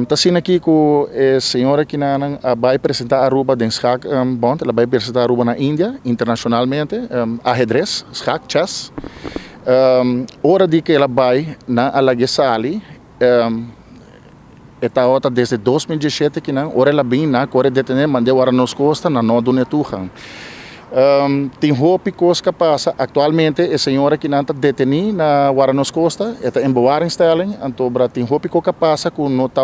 Tá sendo aqui com a senhora que vai apresentar a Aruba em Schach Bond, ela vai apresentar a Aruba na Índia, internacionalmente, ajedrez, Schach, chess. Hora de que ela vai na Alagesali, está outra desde 2017 que não, ora ela vem na Coreia detener, mandou para nos costa na não do netuhan. Tem roupa que passa atualmente a senhora que não está detenida na Guaranos Costa, está em boa instelling, então tem roupa que passa com não está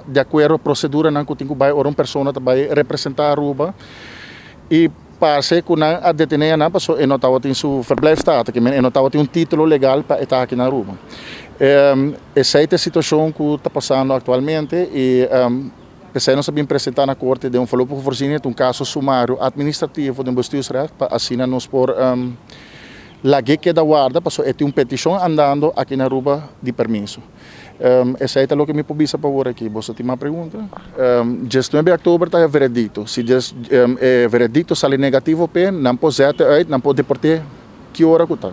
de acordo com a procedura não que tem que vai uma pessoa vai representar a Aruba e parece que não a detenida não passou e não tem seu verblijfstaat, que não tem título legal para estar aqui na Aruba. Essa é a situação que está passando atualmente e pensei não sabia apresentar na corte de falou por forcinha um caso sumário administrativo de Bestuursrecht para assinar nos por la que da guarda passou é uma petição andando aqui na Aruba de permisso. Essa é o que me publica para agora aqui. Você tem uma pergunta? Dia 9 de outubro está o veredicto. Se o veredicto sai negativo, não pode ser, não pode deportar que hora que está.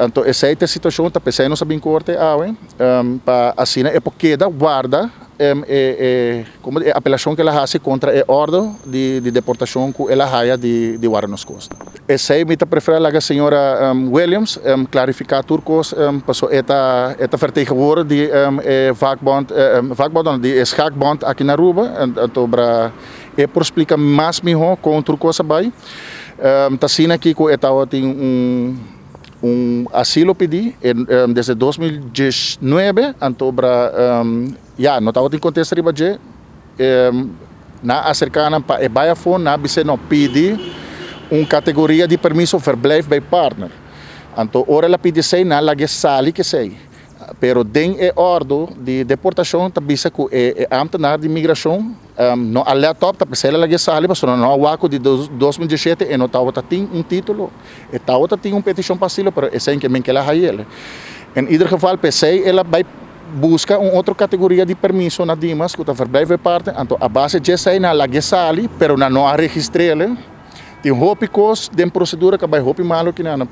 Então essa é a situação que pensei não sabia em corte para assinar é porque da guarda como a apelação que ela faz contra a ordem de deportação que ela haja de Guaranos Costa. Essa é a preferência da senhora Williams clarificar turcos passou esta vertegenwoordiger de vakbond de Schachbond aqui na Aruba então para por explicar mais melhor com turcos vai está sendo aqui que esta tem asilo pedi desde 2019 então para não estava em contexto riba de na acercana para e baia fone na bise não pedi categoria de permisso verblijf by partner então ora ela pedi sei na lage sali que sei pero den ordem de deportação tá bise que ambtenaar de imigração no alle top tá pensei ela lage sali mas não o aco de 2017 e não estava tem título e estava tem petição para asilo pero esse em que ela ele em ieder geval pensei ela vai busca outra categoria de permisso na Dimas que está verblijf parte então a base de sei na lage sali pero não a registrele tem roupa de procedura que vai roupa malo que não